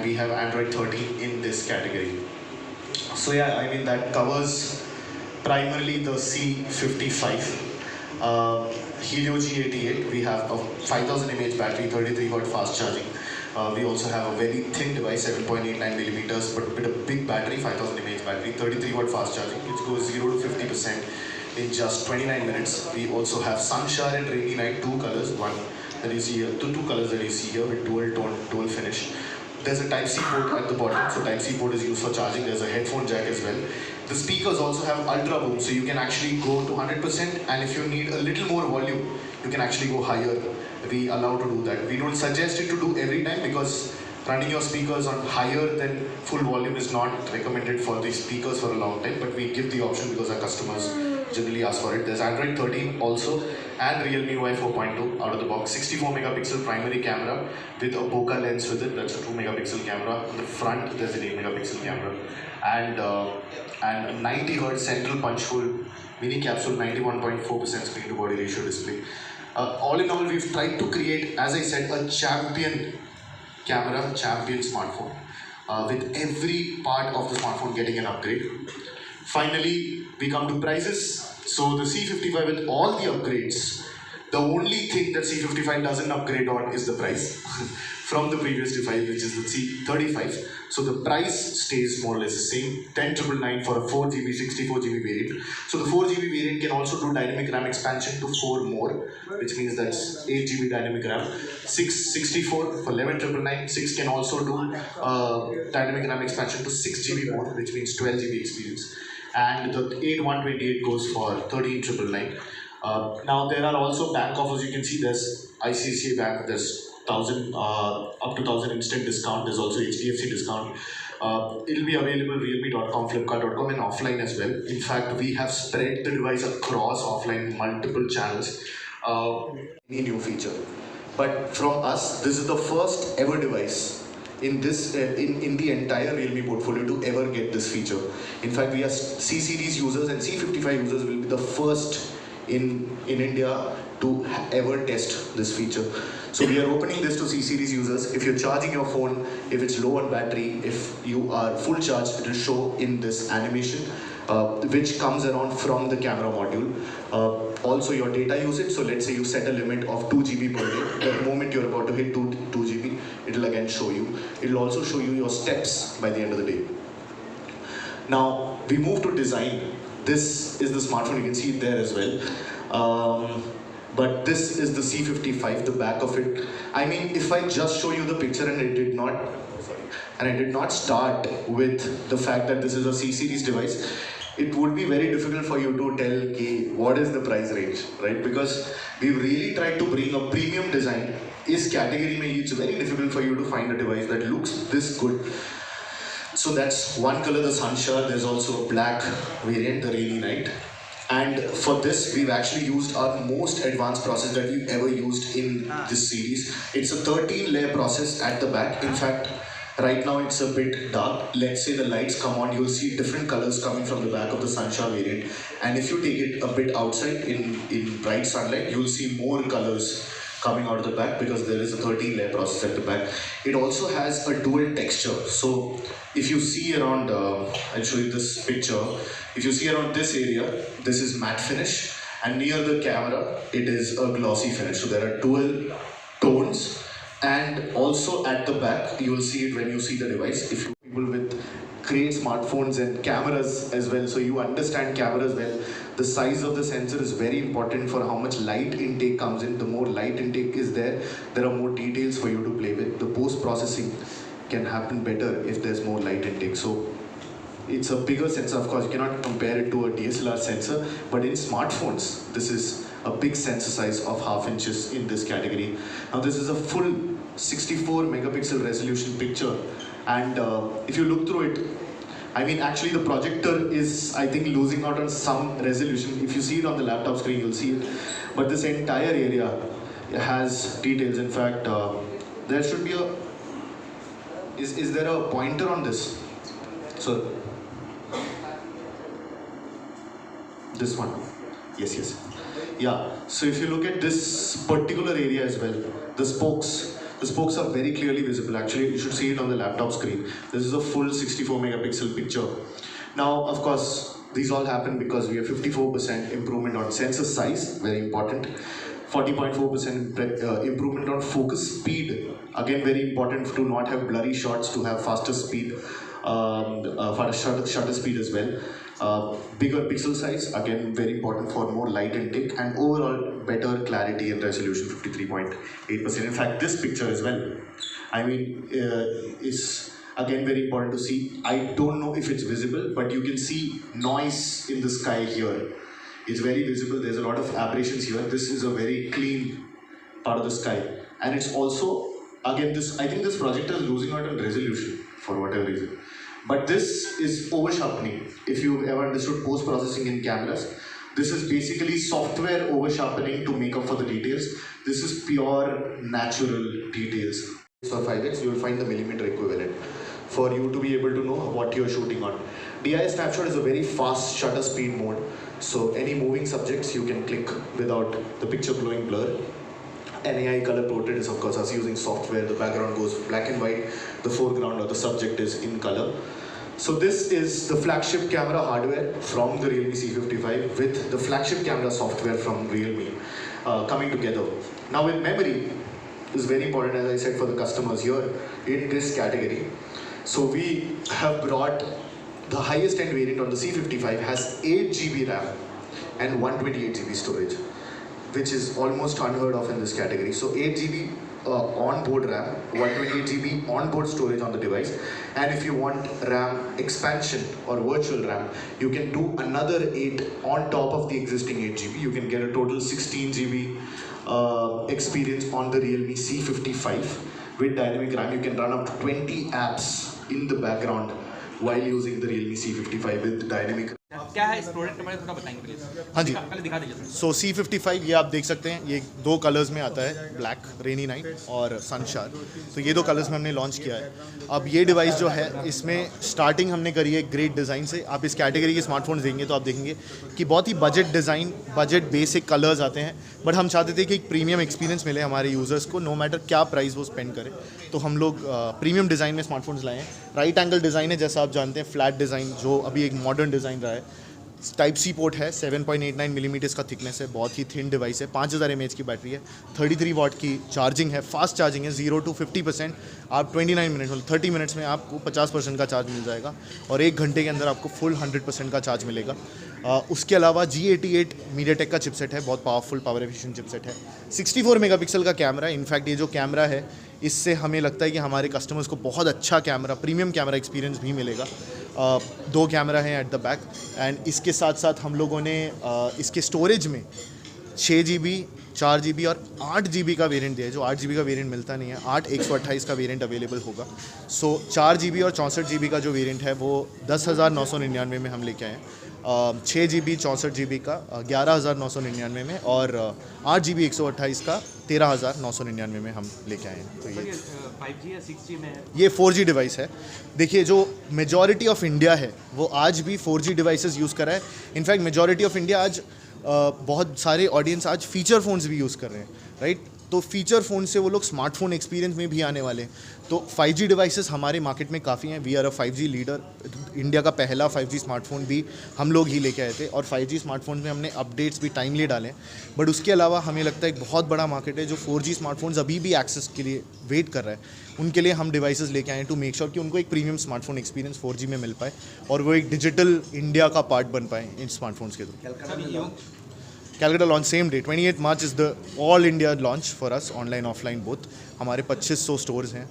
we have Android 13 in this category. So yeah, I mean that covers primarily the C55. Helio G88, we have a 5000 mAh battery, 33 watt fast charging. We also have a very thin device, 7.89 millimeters, but with a big battery, 5000 mAh battery, 33 watt fast charging, which goes 0 to 50% in just 29 minutes. We also have Sunshine and Rainy Night, two colors, one that you see here, two colors that you see here with dual tone, dual finish. There's a Type-C port at the bottom, so Type-C port is used for charging. There's a headphone jack as well. The speakers also have ultra boom, so you can actually go to 100%, and if you need a little more volume, you can actually go higher. We allow to do that. We don't suggest it to do every time because running your speakers on higher than full volume is not recommended for the speakers for a long time, but we give the option because our customers generally ask for it. There's Android 13 also, and realme UI 4.2 out of the box. 64 megapixel primary camera with a bokeh lens with it. That's a 2 megapixel camera. On the front, there's an 8 megapixel camera, and a 90 hertz central punch hole mini capsule, 91.4% screen to body ratio display. All in all, we've tried to create, as I said, a champion camera, champion smartphone, with every part of the smartphone getting an upgrade. Finally, we come to prices. So the C55 with all the upgrades, the only thing that C55 doesn't upgrade on is the price from the previous device, which is the C35. So the price stays more or less the same, 10,999 for a 4GB, 64GB variant. So the 4GB variant can also do dynamic RAM expansion to 4 more, which means that's 8GB dynamic RAM. 664 for 11,999. 6 can also do dynamic RAM expansion to 6GB more, which means 12GB experience. And the 8128 goes for 13,999. Now there are also bank offers. You can see there's ICICI Bank, there's 1000 up to 1000 instant discount. There's also HDFC discount. It'll be available realme.com, flipkart.com, and offline as well. In fact, we have spread the device across offline multiple channels. Any new feature, but from us, this is the first ever device in this in the entire Realme portfolio to ever get this feature. In fact, we are C series users and C55 users will be the first in India to ever test this feature. So we are opening this to C series users. If you're charging your phone, if it's low on battery, if you are full charged, it will show in this animation, which comes around from the camera module. Also your data usage, so let's say you set a limit of 2GB per day. The moment you're about to hit 2GB, it'll again show you. It'll also show you your steps by the end of the day. Now, we move to design. This is the smartphone, you can see it there as well. But this is the C55, the back of it. I mean, if I just show you the picture and I did not start with the fact that this is a C series device, it would be very difficult for you to tell, okay, what is the price range, right? Because we really tried to bring a premium design. Is category mein, it's very difficult for you to find a device that looks this good. So that's one color, the Sunshine. There's also a black variant, the Rainy Night. And for this, we've actually used our most advanced process that we've ever used in this series. It's a 13-layer process at the back. In fact, right now it's a bit dark. Let's say the lights come on, you'll see different colors coming from the back of the Sunshine variant. And if you take it a bit outside in bright sunlight, you'll see more colors coming out of the back because there is a 13-layer process at the back. It also has a dual texture. So if you see around, I'll show you this picture. If you see around this area, this is matte finish, and near the camera, it is a glossy finish. So there are dual tones, and also at the back, you will see it when you see the device. If you people with create smartphones and cameras as well, so you understand cameras well, the size of the sensor is very important for how much light intake comes in. The more light intake is there are more details for you to play with. The post-processing can happen better if there's more light intake. So it's a bigger sensor. Of course, you cannot compare it to a DSLR sensor, but in smartphones, this is a big sensor size of 1/2 inches in this category. Now this is a full 64 megapixel resolution picture, and if you look through it, I mean, actually the projector is, I think, losing out on some resolution. If you see it on the laptop screen, you'll see it. But this entire area has details. In fact, there should be a, is there a pointer on this? So, this one. Yes. Yeah, so if you look at this particular area as well, the The spokes are very clearly visible. Actually, you should see it on the laptop screen. This is a full 64 megapixel picture. Now, of course, these all happen because we have 54% improvement on sensor size, very important. 40.4% improvement on focus speed, again very important to not have blurry shots, to have faster speed, shutter speed as well. Bigger pixel size, again very important for more light intake, and overall better clarity and resolution, 53.8%. In fact, this picture as well, I mean, is again very important to see. I don't know if it's visible, but you can see noise in the sky here. It's very visible. There's a lot of aberrations here. This is a very clean part of the sky, and it's also, again, this, I think this projector is losing out on resolution for whatever reason, but this is over sharpening. If you've ever understood post processing in cameras, this is basically software over sharpening to make up for the details. This is pure natural details. For 5x, you will find the millimeter equivalent for you to be able to know what you're shooting on. DI snapshot is a very fast shutter speed mode, so any moving subjects you can click without the picture blowing blur. NAI color portrait is of course us using software. The background goes black and white, the foreground or the subject is in color. So this is the flagship camera hardware from the Realme C55 with the flagship camera software from Realme coming together. Now with memory, is very important, as I said, for the customers here in this category. So we have brought the highest end variant on the C55 has 8 GB RAM and 128 GB storage, which is almost unheard of in this category. So 8 GB onboard RAM, 128 GB onboard storage on the device, and if you want RAM expansion or virtual RAM, you can do another 8 on top of the existing 8 GB. You can get a total 16 GB experience on the Realme C55 with dynamic RAM. You can run up to 20 apps in the background while using the Realme C55 with dynamic. क्या है इस product के बारे में थोड़ा बताएंगे please. हाँ जी, पहले दिखा दीजिए। सो C55 ये आप देख सकते हैं, ये 2 कलर्स में आता है, ब्लैक रेनी नाइट और सनशार। तो ये 2 कलर्स में हमने लॉन्च किया है। अब ये डिवाइस जो है, इसमें स्टार्टिंग हमने करी है ग्रेट डिज़ाइन से। आप इस कैटेगरी के स्मार्टफोन्स देंगे तो आप देखेंगे कि बहुत ही budget design, budget basic colours आते हैं, बट हम चाहते थे कि एक प्रीमियम एक्सपीरियंस मिले हमारे यूज़र्स को, नो मैटर क्या प्राइस वो स्पेंड करें। तो हम लोग प्रीमियम डिज़ाइन में स्मार्टफोन्स लाए हैं। राइट एंगल डिज़ाइन है, जैसा आप जानते हैं, फ्लैट डिज़ाइन जो अभी एक मॉडर्न डिज़ाइन रहा है। टाइप सी पोर्ट है, 7.89 मिलीमीटर्स का थिकनेस है, बहुत ही थिन डिवाइस है, 5000 mAh की बैटरी है, 33 वाट की चार्जिंग है, फास्ट चार्जिंग है, 0 to 50% आप 29 मिनट मतलब 30 मिनट्स में आपको 50% का चार्ज मिल जाएगा, और 1 घंटे के अंदर आपको फुल 100% का चार्ज मिलेगा। उसके अलावा G88 मीडियाटेक का चिपसेट है, बहुत पावरफुल पावर एफिशिएंट चिपसेट है। 64 मेगापिक्सल का कैमरा है। इनफैक्ट ये जो कैमरा है, इससे हमें लगता है कि हमारे कस्टमर्स को बहुत अच्छा कैमरा, प्रीमियम कैमरा एक्सपीरियंस भी मिलेगा। 2 कैमरा हैं एट द बैक, एंड इसके साथ साथ हम लोगों ने इसके स्टोरेज में 6 GB, 4 GB और 8 GB का वेरिएंट दिया है। जो 8 GB का वेरिएंट मिलता नहीं है, 8 128 का वेरिएंट अवेलेबल होगा। सो 4 GB और 64 GB का जो वेरिएंट है वो 10,999 में हम लेके आए हैं। 6 GB 64 GB का 11,999 में, और 8 GB 128 का 13,999 में हम लेके आए हैं। तो ये 5G या 6G में है? ये 4G डिवाइस है। देखिए, जो मेजॉरिटी ऑफ इंडिया है वो आज भी 4G डिवाइसेस यूज़ कर रहा है। इनफैक्ट मेजॉरिटी ऑफ इंडिया आज बहुत सारे ऑडियंस आज फीचर फ़ोन्स भी यूज़ कर रहे हैं, राइट। तो फीचर फ़ोन से वो लोग स्मार्टफोन एक्सपीरियंस में भी आने वाले हैं। तो 5G डिवाइसेस हमारे मार्केट में काफ़ी हैं। We are a 5G leader. India का पहला 5G स्मार्टफोन भी हम लोग ही लेके आए थे, और 5G स्मार्टफोन में हमने अपडेट्स भी टाइमली डाले। बट उसके अलावा हमें लगता है एक बहुत बड़ा मार्केट है जो 4G स्मार्टफोन्स अभी भी एक्सेस के लिए वेट कर रहा है। उनके लिए हम डिवाइसेस लेके आए हैं टू मेक श्योर कि उनको एक प्रीमियम स्मार्टफोन एक्सपीरियंस 4G में मिल पाए, और वो एक डिजिटल इंडिया का पार्ट बन पाए इन स्मार्टफोन्स के through. Calcutta launch same day, 28 March is the all India launch for us, online offline both. हमारे 2500 स्टोर्स हैं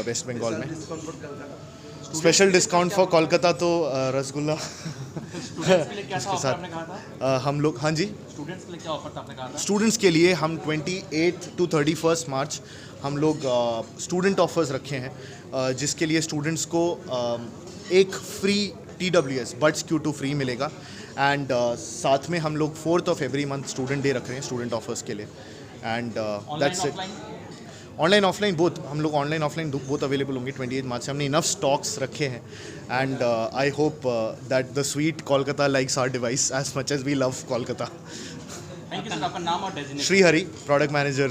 वेस्ट बंगाल में। स्पेशल डिस्काउंट फॉर कोलकाता तो रसगुल्ला इसके साथ हम लोग। हाँ जी, स्टूडेंट्स के लिए क्या ऑफर था आपने कहा था? स्टूडेंट्स के लिए हम 28 to 31 मार्च हम लोग स्टूडेंट ऑफर्स रखे हैं, जिसके लिए स्टूडेंट्स को एक free TWS buds Q2 free मिलेगा, एंड साथ में हम लोग 4th of every month student day रख रहे हैं स्टूडेंट ऑफर्स के लिए, and that's it. Online offline both, हम लोग ऑनलाइन ऑफलाइन बोथ अवेलेबल होंगे 28 मार्च से। हमने इनफ स्टॉक्स रखे हैं, and I hope that the sweet Kolkata likes our device as much as we love Kolkata. Thank you sir. आपका नाम और designation? Shri Hari, product manager.